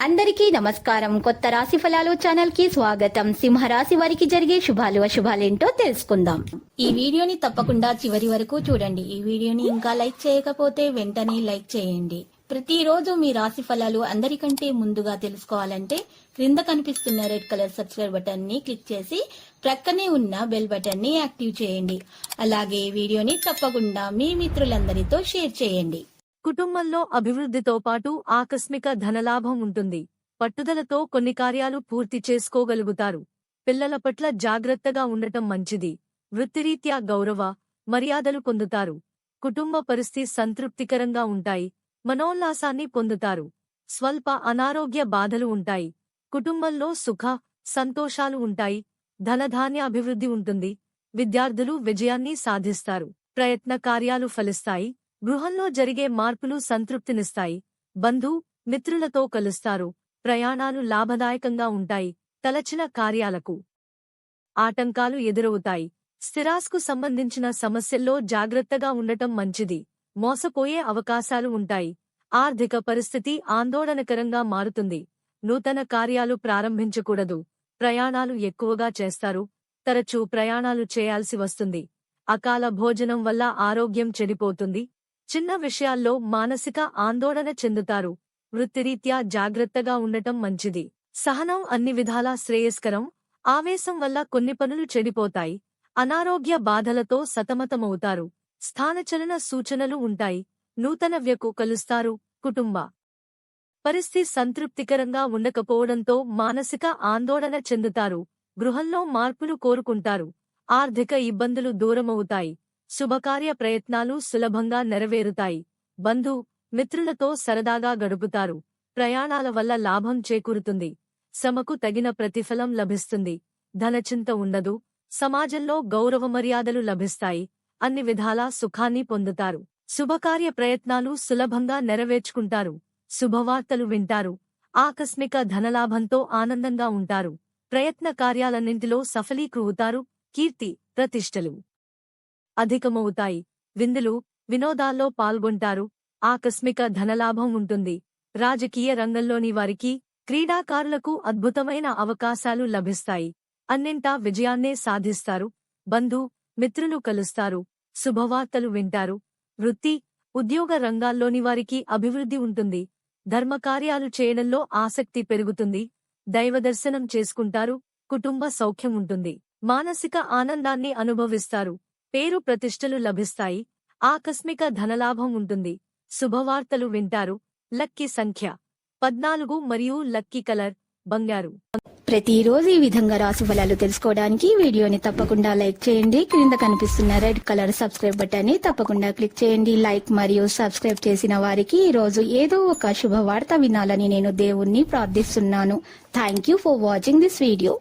అందరికీ నమస్కారం. కొత్త రాశి ఫలాలు ఛానల్ కి స్వాగతం. సింహరాశి వారికి జరిగే శుభాలు అశుభాలేంటో తెలుసుకుందాం. ఈ వీడియోని తప్పకుండా చివరి వరకు చూడండి. ఈ వీడియోని ఇంకా లైక్ చేయకపోతే వెంటనే లైక్ చేయండి. ప్రతిరోజు మీ రాశి ఫలాలు అందరికంటే ముందుగా తెలుసుకోవాలంటే క్రింద కనిపిస్తున్న రెడ్ కలర్ సబ్స్క్రైబ్ బటన్ ని క్లిక్ చేసి ప్రక్కనే ఉన్న బెల్ బటన్ ని యాక్టివ్ చేయండి. అలాగే వీడియోని తప్పకుండా మీ మిత్రులందరితో షేర్ చేయండి. కుటుంబంలో అభివృద్ధితో పాటు ఆకస్మిక ధనలాభం ఉంటుంది. పట్టుదలతో కొన్ని కార్యాలు పూర్తి చేసుకోగలుగుతారు. పిల్లల పట్ల జాగ్రత్తగా ఉండటం మంచిది. వృత్తిరీత్యా గౌరవ మర్యాదలు పొందుతారు. కుటుంబ పరిస్థితి సంతృప్తికరంగా ఉంటాయి. మనోల్లాసాన్ని పొందుతారు. స్వల్ప అనారోగ్య బాధలు ఉంటాయి. కుటుంబంలో సుఖ సంతోషాలు ఉంటాయి. ధనధాన్య అభివృద్ధి ఉంటుంది. విద్యార్థులు విజయాన్ని సాధిస్తారు. ప్రయత్న కార్యాలు ఫలిస్తాయి. గృహంలో జరిగే మార్పులు సంతృప్తినిస్తాయి. బంధు మిత్రులతో కలుస్తారు. ప్రయాణాలు లాభదాయకంగా ఉంటాయి. తలచిన కార్యాలకు ఆటంకాలు ఎదురవుతాయి. స్థిరాస్తికు సంబంధించిన సమస్యల్లో జాగ్రత్తగా ఉండటం మంచిది. మోసపోయే అవకాశాలు ఉంటాయి. ఆర్థిక పరిస్థితి ఆందోళనకరంగా మారుతుంది. నూతన కార్యాలు ప్రారంభించకూడదు. ప్రయాణాలు ఎక్కువగా చేస్తారు. తరచూ ప్రయాణాలు చేయాల్సి వస్తుంది. అకాల భోజనం వల్ల ఆరోగ్యం చెడిపోతుంది. చిన్న విషయాల్లో మానసిక ఆందోళన చెందుతారు. వృత్తిరీత్యా జాగ్రత్తగా ఉండటం మంచిది. సహనం అన్ని విధాలా శ్రేయస్కరం. ఆవేశం వల్ల కొన్ని పనులు చెడిపోతాయి. అనారోగ్య బాధలతో సతమతమవుతారు. స్థానచలన సూచనలు ఉంటాయి. నూతన వ్యకు కలుస్తారు. కుటుంబ పరిస్థితి సంతృప్తికరంగా ఉండకపోవడంతో మానసిక ఆందోళన చెందుతారు. గృహంలో మార్పులు కోరుకుంటారు. ఆర్థిక ఇబ్బందులు దూరమవుతాయి. శుభకార్య ప్రయత్నాలు సులభంగా నెరవేరుతాయి. బంధు మిత్రులతో సరదాగా గడుపుతారు. ప్రయాణాల వల్ల లాభం చేకూరుతుంది. శ్రమకు తగిన ప్రతిఫలం లభిస్తుంది. ధనచింత ఉండదు. సమాజంలో గౌరవ మర్యాదలు లభిస్తాయి. అన్ని విధాలా సుఖాన్ని పొందుతారు. శుభకార్య ప్రయత్నాలు సులభంగా నెరవేర్చుకుంటారు. శుభవార్తలు వింటారు. ఆకస్మిక ధనలాభంతో ఆనందంగా ఉంటారు. ప్రయత్న కార్యాలన్నింటిలో సఫలీకృవుతారు. కీర్తి ప్రతిష్టలు అధికమవుతాయి. విందులు వినోదాల్లో పాల్గొంటారు. ఆకస్మిక ధనలాభం ఉంటుంది. రాజకీయ రంగంలోని వారికి క్రీడాకారులకు అద్భుతమైన అవకాశాలు లభిస్తాయి. అన్నింటా విజయాన్నే సాధిస్తారు. బంధు మిత్రులు కలుస్తారు. శుభవార్తలు వింటారు. వృత్తి ఉద్యోగ రంగాల్లోని వారికి అభివృద్ధి ఉంటుంది. ధర్మకార్యాలు చేయడంలో ఆసక్తి పెరుగుతుంది. దైవదర్శనం చేసుకుంటారు. కుటుంబ సౌఖ్యం ఉంటుంది. మానసిక ఆనందాన్ని అనుభవిస్తారు. పేరు ప్రతిష్టలు లభిస్తాయి. ఆకస్మిక ధనలాభం ఉంటుంది. శుభవార్తలు వింటారు. లక్కీ సంఖ్య 14 మరియు లక్కీ కలర్ బంగారు. ప్రతిరోజు ఈ విధంగా రాశి ఫలాలు తెలుసుకోవడానికి వీడియోని తప్పకుండా లైక్ చేయండి. క్రింద కనిపిస్తున్న రెడ్ కలర్ సబ్స్క్రైబ్ బటన్ ని తప్పకుండా క్లిక్ చేయండి. లైక్ మరియు సబ్స్క్రైబ్ చేసిన వారికి ఈ రోజు ఏదో ఒక శుభవార్త వినాలని నేను దేవుణ్ణి ప్రార్థిస్తున్నాను. Thank you for watching this video.